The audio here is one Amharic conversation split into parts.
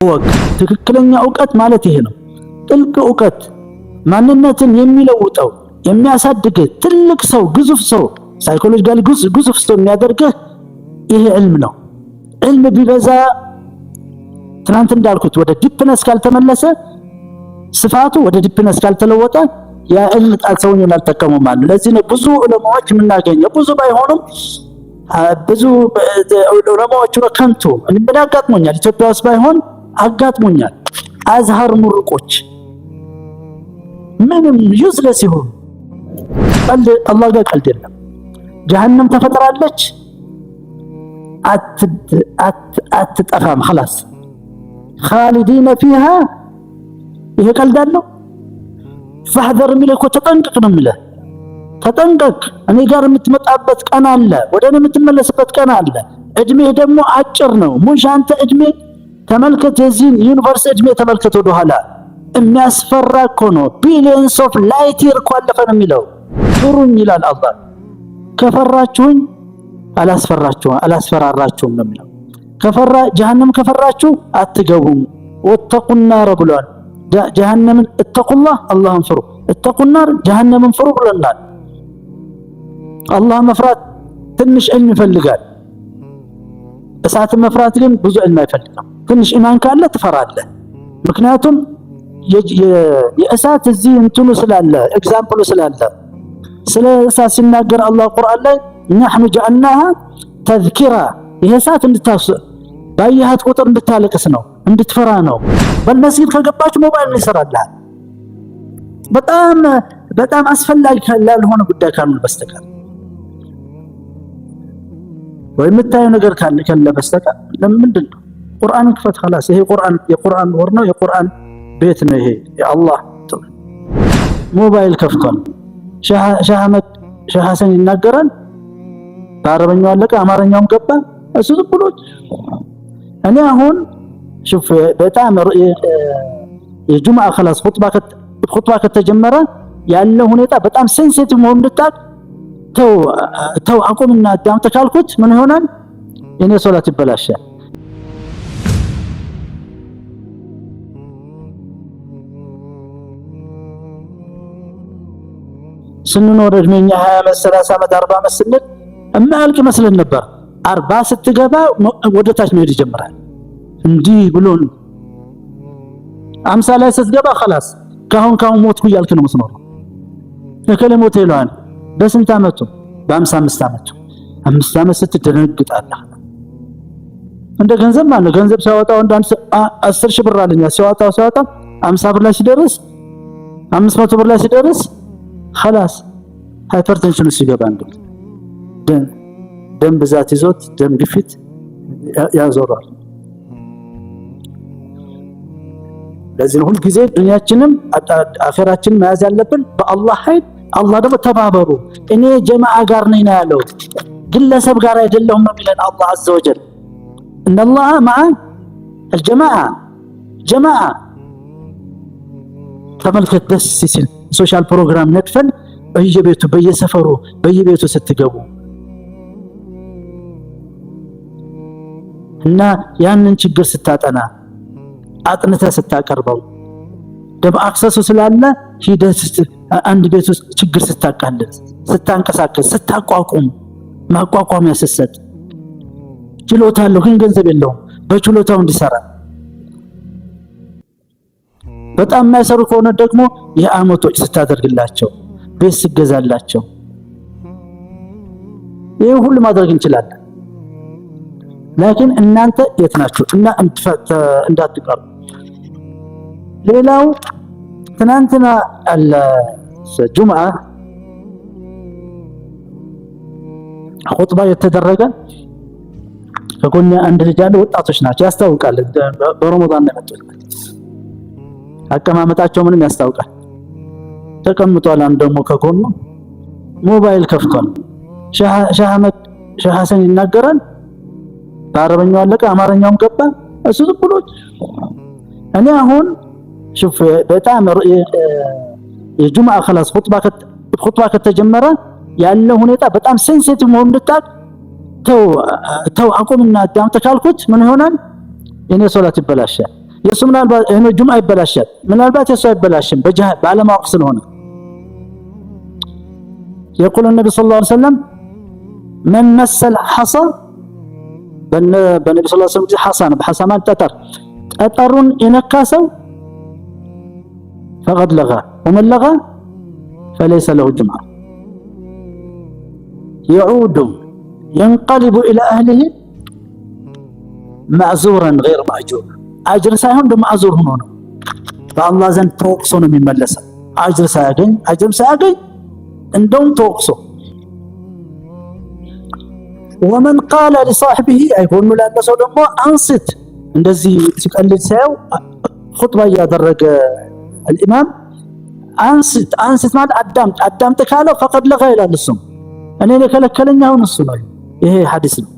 ወቅ ትክክለኛ ዕውቀት ማለት ይሄ ነው። ጥልቅ ዕውቀት ማንነትን የሚለውጠው የሚያሳድግ ትልቅ ሰው ግዙፍ ሰው ሳይኮሎጂካሊ ግዙፍ ሰው የሚያደርግህ ይሄ ዕልም ነው። ዕልም ቢበዛ ትናንት እንዳልኩት ወደ ዲፕነስ ካልተመለሰ ስፋቱ ወደ ዲፕነስ ካልተለወጠ ያ ዕልም ሰውን አልተጠቀሙም ማለት። ለዚህ ነው ብዙ ዑለማዎች የምናገኘው ብዙ ባይሆኑም ብዙ ዑለማዎች ከንቱ ምን አጋጥሞኛል ኢትዮጵያ ውስጥ ባይሆን አጋጥሞኛል። አዝሃር ሙርቆች ምንም ዩዝለስ ይሁን ቀልድ አላህ ጋር ቀልድ የለም። ጀሃነም ተፈጥራለች አትጠፋም خلاص خالدين فيها ይሄ ቀልድ አለው። فاحذر ሚለኮ ተጠንቀቅ ነው የሚለው። ተጠንቀቅ እኔ ጋር የምትመጣበት ቀን አለ፣ ወደ እኔ የምትመለስበት ቀን አለ። እድሜ ደግሞ አጭር ነው። ሙሽ አንተ እድሜ ተመልከት፣ የዚህን ዩኒቨርስ እድሜ ተመልከት ወደ ኋላ የሚያስፈራ እኮ ነው። ቢሊየንስ ኦፍ ላይት ይር እኮ አለፈ ነው የሚለው። ፍሩኝ ይላል አላህ። ከፈራችሁኝ አላስፈራራችሁም ነው የሚለው። ጀሃነም ከፈራችሁ አትገቡም። ወተቁናር ብሏል። ጀሃነምን እተቁላህ አላህን ፍሩ፣ እተቁናር ጀሃነምን ፍሩ ብለናል። አላህ መፍራት ትንሽ ዕልም ይፈልጋል። እሳትን መፍራት ግን ብዙ ዕልም አይፈልግም። ትንሽ ኢማን ካለ ትፈራለህ። ምክንያቱም የእሳት እዚህ እንትኑ ስላለ ኤግዛምፕሉ ስላለ ስለ እሳት ሲናገር አላህ ቁርአን ላይ نحن جعلناها تذكرة ይሄ እሳት ባየሃት ቁጥር እንድታለቅስ ነው እንድትፈራ ነው። በመስጊድ ከገባች ሞባይል ይሰራልሃል። በጣም አስፈላጊ ካልሆነ ጉዳይ ካሉ በስተቀር ወይ የምታየው ነገር ካለ በስተቀር ለምንድን ነው ቁርአን ክፈት خلاص። ይሄ የቁርአን ወር ነው፣ የቁርአን ቤት ነው። ይሄ የአላህ ሞባይል ከፍቷል። ሼህ ሐሰን ይናገራል። በአረበኛው አለቀ፣ አማርኛውም ገባ። እሱ ዝም ብሎ እኔ አሁን شوف በጣም የጁምዓ خلاص ኹጥባ ከተጀመረ ያለው ሁኔታ በጣም ሴንሲቲቭ መሆኑን እንድታውቅ ተው አቁምና አዳምጥ ካልኩት ምን ይሆናል? የኔ ሶላት ይበላሻል። ስንኖር እድሜኛ 20 ዓመት 30 ዓመት 40 ዓመት ስንል እማልቅ መስለን ነበር። 40 ስትገባ ወደታች መሄድ ይጀምራል። እንዲህ ብሎን 50 ላይ ስትገባ خلاص ካሁን ሞትኩ እያልክ ነው የምትኖረው። ለከለሞት ይሏል። በስንት ዓመቱ? በ55 ዓመቱ 5 ዓመት ስትደነግጣለህ። እንደ ገንዘብ ማለት ገንዘብ ሲያወጣው እንደ 10 ሺህ ብር አለኛ ሲያወጣ 50 ብር ላይ ሲደርስ 500 ብር ላይ ሲደርስ خلاص ሃይፐርቴንሽን ሲገባ ደም ብዛት ይዞት ደም ግፊት ያዞራል። ለዚህ ሁሉ ጊዜ ዱንያችንም አኺራችንን መያዝ ያለብን በአላህ ኃይል። አላህ ደግሞ ተባበሩ እኔ ጀማዓ ጋር ነኝ ያለው ግለሰብ ጋር አይደለም የሚለን አላህ عز وجل ان الله مع الجماعه جماعه። ተመልከት ደስ ሲል ሶሻል ፕሮግራም ነጥፈን በየቤቱ በየሰፈሩ በየቤቱ ስትገቡ እና ያንን ችግር ስታጠና አጥንተህ ስታቀርበው ደም አክሰሱ ስላለ ሂደት አንድ ቤት ውስጥ ችግር ስታቃልል ስታንቀሳቀስ ስታቋቁም ማቋቋሚያ ስትሰጥ ችሎታ አለው ግን ገንዘብ የለውም በችሎታው እንዲሰራ። በጣም የማይሰሩ ከሆነ ደግሞ የአመቶች ስታደርግላቸው ቤት ስገዛላቸው ይሄ ሁሉ ማድረግ እንችላለን። ላኪን እናንተ የት ናችሁ እና እንዳትቀሩ። ሌላው ትናንትና ጁምዓ ኹጥባ የተደረገ ከጎን አንድ ልጅ አለ። ወጣቶች ናቸው ያስታውቃል። በረመዳን ነው የመጡት። አቀማመጣቸው ምንም ያስታውቃል። ተቀምጧል። አንድ ደግሞ ከጎኑ ሞባይል ከፍቷል። ሼህ ሐሰን ይናገራል። በአረበኛው አለቀ፣ አማርኛውም ገባ። እሱ ዝም ብሎ እኔ አሁን شوف በጣም የጁምዓ خلاص ኹጥባ ከተጀመረ ያለው ሁኔታ በጣም ሴንሲቲቭ መሆኑን እንድታውቅ ተው አቁምና አዳምጥ ካልኩት ምን ይሆናል? የኔ ሶላት ይበላሻል። የሱ ምናልባት ጁምዓ ይበላሻል፣ ምናልባት የሱ አይበላሽም በጀሃል ባለማወቅ ስለሆነ። يقول النبي صلى الله عليه وسلم من مس الحصى بالنبي صلى الله عليه وسلم حصان بحصمان ጠጠሩን የነካሰው فقد لغى ومن لغى فليس له جمعة يعود ينقلب إلى أهله معذورا غير مأجور أجر ሳይሆን በማዕዙር ሆኖ ነው በአላህ ዘንድ ተወቅሶ ነው የሚመለሰው። አጅር ሳያገኝ እንደውም ተወቅሶ። ومن قال لصاحبه አይሆኑ ላለ ሰው ደግሞ አንስት እንደዚህ ሲቀልድ ሳይው ኹጥባ ያደረገ الإمام አንስት ማለት አዳምጥ ካለው فقد لغى ይላል። እሱም እኔ ለከለከለኝ አሁን እሱ ነው። ይሄ ሐዲስ ነው።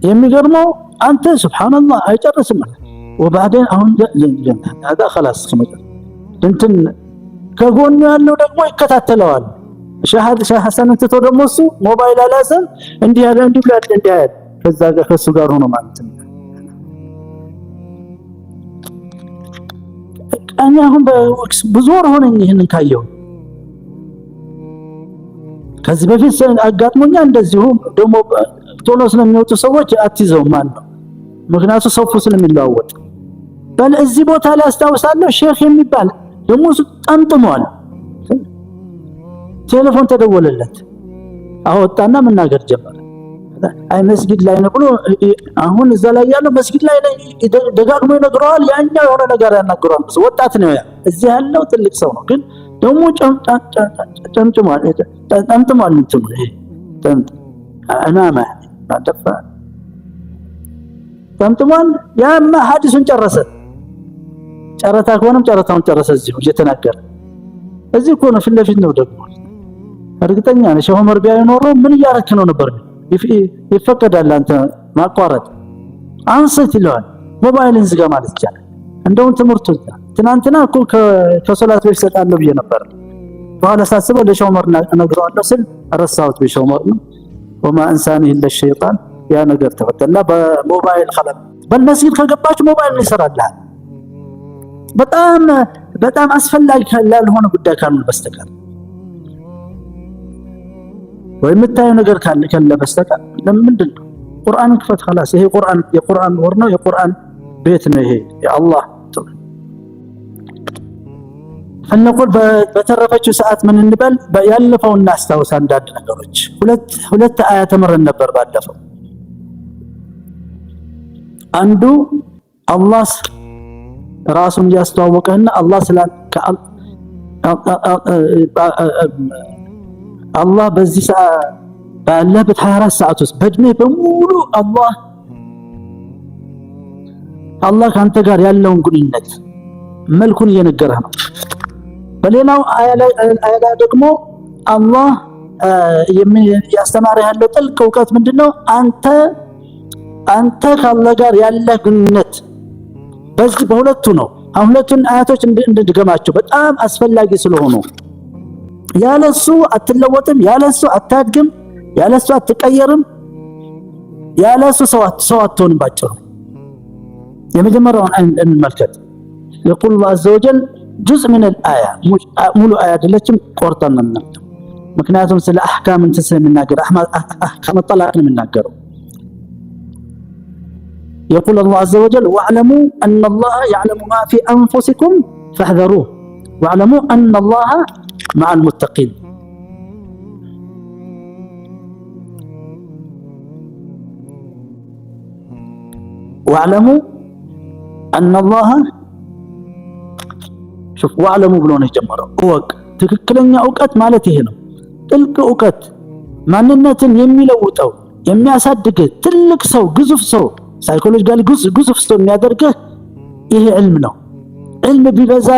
የሚገርመው አንተ ሱብሃንአላህ አይጨርስም وبعدين አሁን هذا خلاص እንትን ከጎኑ ያለው ደግሞ ይከታተለዋል። ሻህ ሐሰን ተቶ ደግሞ እሱ ሞባይል አላዘም እንዲህ ያለ ከዛ ጋር ከሱ ጋር ሆኖ ማለት ነው። እኔ አሁን ብዙ ወር ሆነኝ ይሄንን ካየው። ከዚህ በፊት አጋጥሞኛል እንደዚሁ ደግሞ ቶሎ ስለሚወጡ ሰዎች አትይዘው ማለት ነው። ምክንያቱም ሰው ስለሚለዋወጥ በል እዚህ ቦታ ላይ አስታውሳለሁ ሼክ የሚባል ደግሞ ጠምጥሟል። ቴሌፎን ተደወለለት አወጣና መናገር ጀመረ። አይ መስጊድ ላይ ነው ብሎ አሁን እዛ ላይ ያለው መስጊድ ላይ ደጋግሞ ይነግረዋል። ያኛው የሆነ ነገር ያናግረዋል። ወጣት ነው ያ እዚህ ያለው ትልቅ ሰው ነው፣ ግን ደግሞ ጠምጥሟል እንትኑ ይሄ አናማ አደፋ ጠምጥሟል። ያማ ሐዲሱን ጨረሰ። ጨረታ ከሆነም ጨረታውን ጨረሰ። እዚሁ እየተናገረ እዚህ እኮ ነው ፊት ለፊት ነው ደግሞ እርግጠኛ ነሽ ዑመር ቢያይ ኖሮ ምን እያረክ ነው ነበር? ይፈቀዳል አንተ ማቋረጥ አንስት ይለዋል። ሞባይልን ዝጋ ማለት ይቻላል። እንደውም ትምህርቱ ትናንትና እኮ ከሶላት በፊት ሰጣለሁ ብዬ ነበር። በኋላ ሳስበው ለዑመር ነግረዋለሁ ስል ረሳሁት። በዑመር ነው ወማ እንሳኒ ኢላ ሸይጣን ያ ነገር ተፈጠና በሞባይል خلق በመስጊድ ከገባችሁ ሞባይል ይሰራልሃል። በጣም አስፈላጊ ላልሆነ ጉዳይ ካልሆነ በስተቀር ወይ የምታየው ነገር ካለ በስተቀር ለምንድን ነው ቁርአን ክፈት خلاص። ይሄ የቁርአን ወር ነው፣ የቁርአን ቤት ነው። ይሄ የአላህ ፈለቁል በተረፈችው ሰዓት ምን እንበል? ያለፈውን እናስታውስ። አንዳንድ ነገሮች ሁለት አያ ተመረን ነበር ባለፈው። አንዱ አላህ ራሱን ያስተዋወቀና አላህ በዚህ ሰዓት ባለበት 24 ሰዓት ውስጥ በእድሜ በሙሉ አላህ ካንተ ጋር ያለውን ግንኙነት መልኩን እየነገረህ ነው። በሌላው አያ ላይ ደግሞ አላህ ያስተማረህ ያለው ጥልቅ እውቀት ምንድነው? አንተ ከአላህ ጋር ያለ ግንኙነት በዚህ በሁለቱ ነው። አሁን ሁለቱን አያቶች እንድገማቸው በጣም አስፈላጊ ስለሆኑ ያለሱ አትለወጥም፣ ያለሱ አታድግም፣ ያለሱ አትቀየርም፣ ያለሱ ሰው አትሆንም። ባጭሩ የመጀመሪያውን እንመልከት። يقول الله عز وجل جزء من الآية ሙሉ አያ አይደለችም፣ ቆርጠን ነው። ምክንያቱም ስለ አህካም ስለምናገር አህካም ጠላቅ ነው የምናገረው። يقول الله عز وجل واعلموا أن الله يعلم ما في أنفسكم فاحذروه واعلموا أن الله مع المتقين. واعلموا أن الله شوف واعلموا ብሎ ነው የጀመረው። እወቅ ትክክለኛ ዕውቀት ማለት ይሄ ነው። ጥልቅ ዕውቀት ማንነትን የሚለውጠው የሚያሳድግ ትልቅ ሰው ግዙፍ ሰው ሳይኮሎጂካሊ ግዙፍ ሰው የሚያደርግህ ይሄ ዕልም ነው። ዕልም ቢበዛ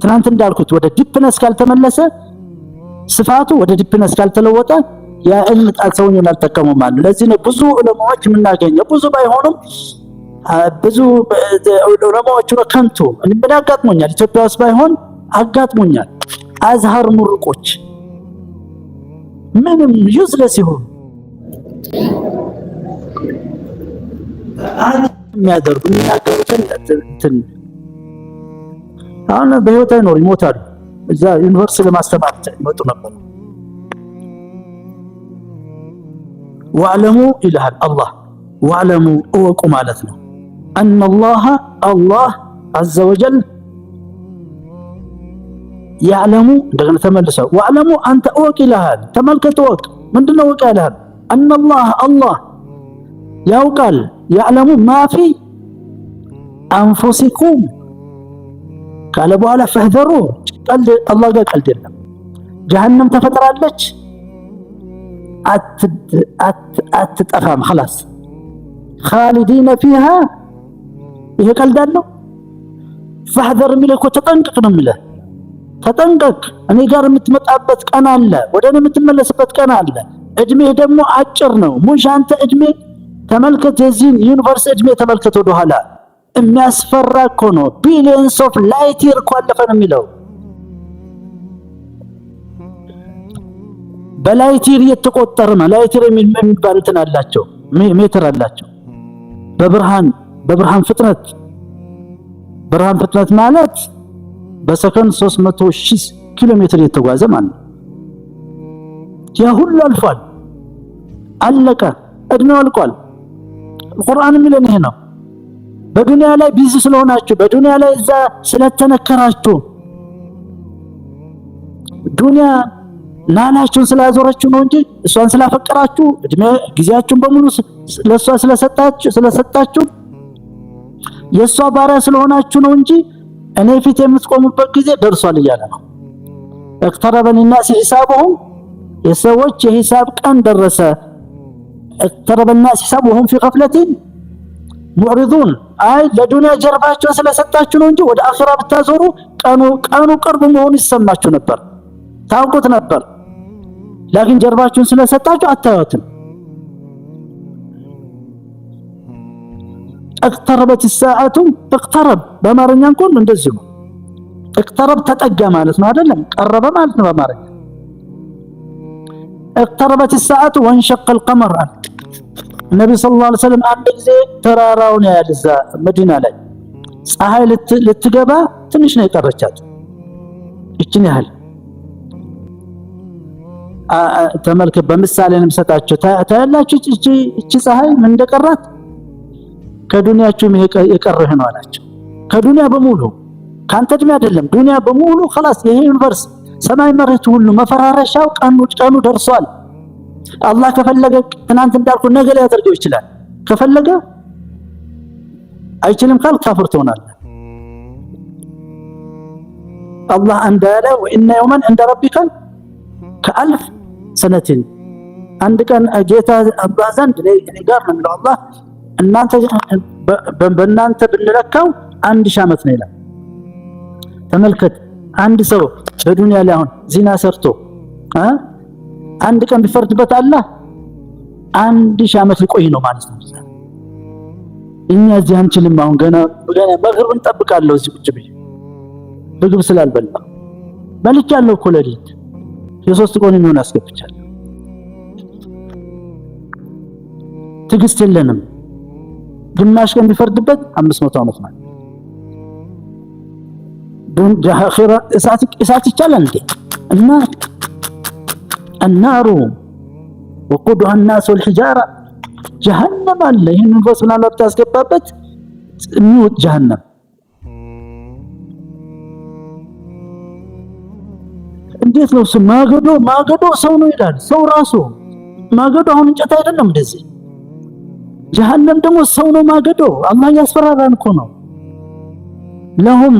ትናንት እንዳልኩት ወደ ዲፕነስ ካልተመለሰ ስፋቱ ወደ ዲፕነስ ካልተለወጠ ያ ዕልም ሰውየውን አልጠቀመውም ማለት። ለዚህ ነው ብዙ ዑለማዎች የምናገኘው ብዙ ባይሆኑም ብዙ ዑለማዎች ነው ከንቱ ምን አጋጥሞኛል ኢትዮጵያ ውስጥ ባይሆን አጋጥሞኛል። አዝሃር ሙርቆች ምንም ዩዝለስ ይሁን የሚያደርጉ የሚናገሩትን እንትን አሁን በህይወት አይኖር ይሞታሉ። እዛ ዩኒቨርሲቲ ለማስተማር ይመጡ ነበር። ወዕለሙ ይልሃል አላህ ወዕለሙ እወቁ ማለት ነው። አነላህ አላህ ዐዘ ወጀል ያዕለሙ እንደገና ተመልሰው ወዕለሙ አንተ እወቅ ይልሃል። ተመልከት እወቅ ምንድነው እወቅ ይልሃል። አነላህ አላህ ያውቃል ያዕለሙ ማፊ አንፉሲኩም ካለ በኋላ ፈህዘሩ ቀልድ አላህ ጋር ቀልድ የለም። ጀሃነም ተፈጥራለች አትጠፋም خلاص خالدين فيها ይሄ ቀልድ አለው። ፈህዘር የሚለው እኮ ተጠንቀቅ ነው የሚለው። ተጠንቀቅ እኔ ጋር የምትመጣበት ቀን አለ፣ ወደ እኔ የምትመለስበት ቀን አለ። እድሜህ ደግሞ አጭር ነው። ሙሽ አንተ እድሜ ተመልከት፣ የዚህን ዩኒቨርስ እድሜ ተመልከት ወደኋላ። የሚያስፈራ እኮ ነው። ቢሊየንስ ኦፍ ላይት ይር እኮ አለፈ ነው የሚለው። በላይት ይር እየተቆጠረ ነው። ላይት ይር የሚባል እንትን አላቸው፣ ሜትር አላቸው። በብርሃን ፍጥነት ብርሃን ፍጥነት ማለት በሰከንድ 300,000 ኪሎ ሜትር እየተጓዘ ማለት ነው። ያ ሁሉ አልፏል፣ አለቀ፣ እድሜው አልቋል። ቁርአን የሚለን ይሄ ነው። በዱንያ ላይ ቢዚ ስለሆናችሁ፣ በዱንያ ላይ እዛ ስለተነከራችሁ፣ ዱንያ ናላችሁን ስላዞረችሁ ነው እንጂ እሷን ስላፈቀራችሁ እድሜ ጊዜያችሁን በሙሉ ለሷ ስለሰጣችሁ የሷ ባሪያ ስለሆናችሁ ነው እንጂ እኔ ፊት የምትቆሙበት ጊዜ ደርሷል እያለ ነው። اقترب للناس حسابهم የሰዎች የሂሳብ ቀን ደረሰ። اقترب الناس حسابهم في غفلة معرضون አይ ለዱንያ ጀርባችሁን ስለሰጣችሁ ነው እንጂ ወደ አኺራ ብታዞሩ ቀኑ ቅርብ መሆኑ ይሰማችሁ ነበር፣ ታውቁት ነበር። ላኪን ጀርባችሁን ስለሰጣችሁ አታዩትም። اقتربت الساعة اقترب በአማርኛ እንኳን እንደዚህ ነው። اقترب ተጠጋ ማለት ነው አይደለም፣ ቀረበ ማለት ነው በአማርኛ። اقتربت الساعة وانشق القمر النبي صلى الله عليه وسلم አንድ ጊዜ ተራራውን ያያል እዛ መዲና ላይ ፀሐይ ልትገባ ትንሽ ነው የቀረቻት። እቺን ያህል ተመልከ በምሳሌ እንሰጣቸው ታያላችሁ። እቺ ፀሐይ ምን እንደቀራት ከዱንያችሁ የቀረህ ነው አላቸው። ከዱንያ በሙሉ ካንተ እድሜ አይደለም፣ ዱንያ በሙሉ خلاص ይሄ ዩኒቨርስ ሰማይ መሬት ሁሉ መፈራረሻው ቀኑ ደርሷል። አላህ ከፈለገ ትናንት እንዳልኩ ነገ ሊያደርገው ይችላል። ከፈለገ አይችልም ካል ካፍር ትሆናለህ። አላህ እንዳለ ወኢነ የውመን እንደ ረቢከ ከአልፍ ሰነትን አንድ ቀን ጌታ አላህ ዘንድ እኔ ጋር ነው የሚለው አላህ በእናንተ ብንለካው 1000 ዓመት ነው ይላል። ተመልከት አንድ ሰው በዱንያ ላይ አሁን ዚና ሰርቶ አንድ ቀን ቢፈርድበት አላህ 1000 ዓመት ሊቆይ ነው ማለት ነው። እኛ እዚህ አንችልም። አሁን ገና መግሪብ እንጠብቃለሁ እዚህ ቁጭ ብዬ ምግብ ስላልበላ በልቻለሁ እኮ ለሊት የ3 ቀን የሚሆን አስገብቻለሁ። ትዕግስት የለንም። ግማሽ ቀን ቢፈርድበት 500 ዓመት ማለት ጀሃኺራ እሳት ይቻላል እንዴ? እና النار وقودها الناس والحجارة جهنم አለ። ይሄንን ወስና ለብታ አስገባበት የሚወጥ ጀሃነም። እንዴት ነው ማገዶ ሰው ነው ይላል። ሰው ራሱ ማገዶ አሁን እንጨት አይደለም እንደዚህ። ጀሃነም ደግሞ ሰው ነው ማገዶ። አላህ ያስፈራራን እኮ ነው። لهم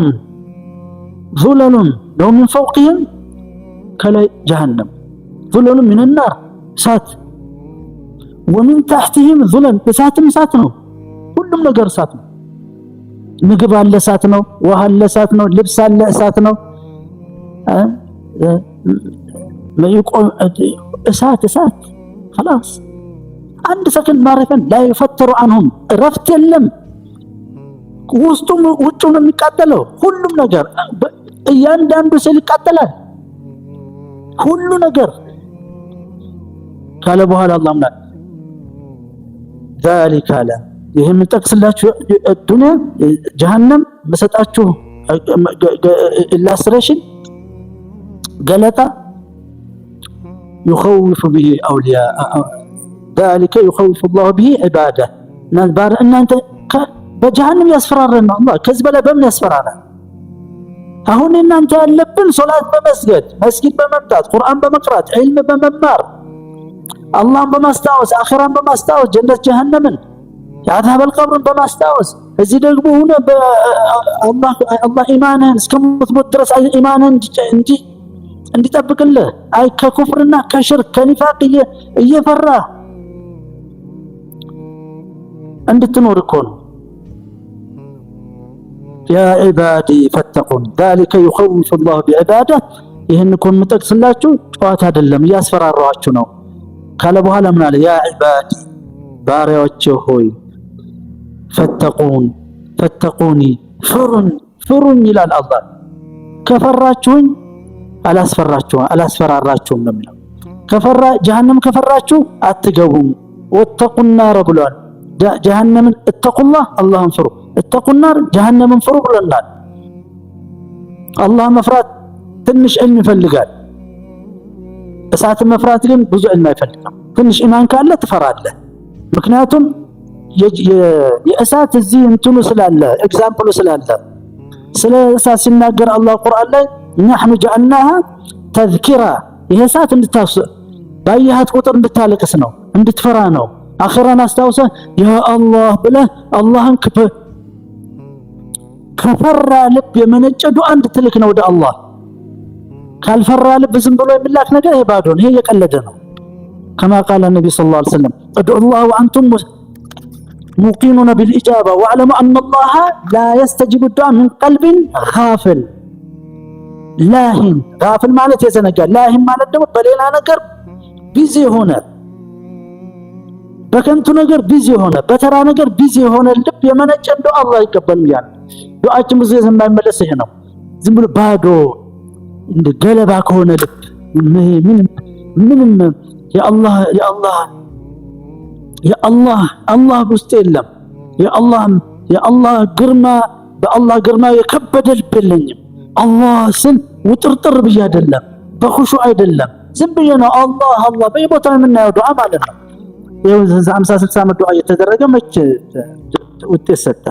ظلل لهم من فوقهم ከላይ ጀሃነም ظلل من النار እሳት ومن تحتهم ظلل እሳት ነው። ሁሉም ነገር እሳት ነው። ምግብ አለ እሳት ነው፣ ውሃ አለ እሳት ነው፣ ልብስ አለ እሳት ነው። እሳት خلاص አንድ ሰከንድ ማረፈን ላይ ፈተሩ አንሁም ረፍት የለም። ውስጡም ውጭም የሚቃጠለው ሁሉም ነገር እያንዳንዱ ሰል ይቃጠላል። ሁሉ ነገር ካለ በኋላ አላህና ذلك አለ ይሄን ጠቅስላችሁ ዱንያ ጀሃነም መሰጣችሁ ኢላስትሬሽን ገለጣ يخوف به أولياء ذلك يخوف الله به عباده እናንተ በጀሃነም ያስፈራራና አላህ ከዚህ በላይ በምን ያስፈራራ? አሁን እናንተ ያለብን ሶላት በመስገድ መስጊድ በመምጣት ቁርአን በመቅራት ዒልም በመማር አላህን በማስታወስ አኺራን በማስታወስ ጀነት ጀሃነምን የአዛበል ቀብርን በማስታወስ እዚህ ደግሞ ሆነ አላህ ኢማንህን እስከምትሞት ድረስ ኢማንህን እንዲጠብቅልህ አይ ከኩፍርና ከሽርክ ከኒፋቅ እየፈራ እንድትኖር እኮ ነው። ያ ዒባዲ ፈተቁን ذلك يخوف الله بعباده ይህን እኮ የምጠቅስላችሁ ጨዋታ አይደለም እያስፈራራኋችሁ ነው ካለ በኋላ ምን አለ? ያ ዒባዲ ባሪያዎቼ ሆይ ፈተቁኒ ፍሩኝ ይላል አላህ። ከፈራችሁኝ አላስፈራራችሁም ነው የሚለው። ጀሃነም ከፈራችሁ አትገቡም። ወተቁን ናር ብሏል። ጀሃነምን እተቁላህ አላህን ፍሩ፣ እተቁን ናር ጀሃነምን ፍሩ ብለናል። አላህ መፍራት ትንሽ ዕልም ይፈልጋል። እሳት መፍራት ግን ብዙ ዕልም አይፈልግም። ትንሽ ኢማን ካለ ትፈራለህ። ምክንያቱም የእሳት እዚህ እንትኑ ስላለ ኤግዛምፕሉ ስላለ ስለ እሳት ሲናገር አላህ ቁርአን ላይ نحن جعلناها تذكرة ይሄ እሳት ባየሃት ቁጥር እንድታለቅስ ነው እንድትፈራ ነው። አኺራን አስታውሰህ ያ አላህ ብለህ አላህን ከፈራ ልብ የመነጨ ዱዓ እንድትልክ ነው ወደ አላህ። ካልፈራ ልብ ዝም ብሎ የሚላክ ነገር ይሄ ባዶ ነው፣ ይሄ የቀለደ ነው። كما قال النبي صلى الله عليه وسلم ادعوا الله وأنتم موقنون بالإجابة واعلموا أن الله لا يستجيب الدعاء من قلب غافل ላሂን ጋፍል ማለት የዘነጋ ላሂን ማለት ደግሞ በሌላ ነገር ቢዚ ሆነ በከንቱ ነገር ቢዚ ሆነ በተራ ነገር ቢዚ ሆነ ልብ የመነጨ እንደው አላህ ይቀበል ያን ዱዓችን ብዙ የማይመለስ ይሄ ነው። ዝም ብሎ ባዶ እንደ ገለባ ከሆነ ልብ ምንም የአላህ ውስጥ የለም። የአላህ ግርማ በአላህ ግርማ የከበደ ልብ የለኝም። አላህ ስል ውጥርጥር ብዬ አይደለም፣ በኹሹዕ አይደለም፣ ዝም ብዬ ነው አላህ በየቦታው የምናየው ዱዓ ማለት ነው። ይኸው 50 60 ዓመት ዱዓ እየተደረገ መቼ ውጤት ሰጠ?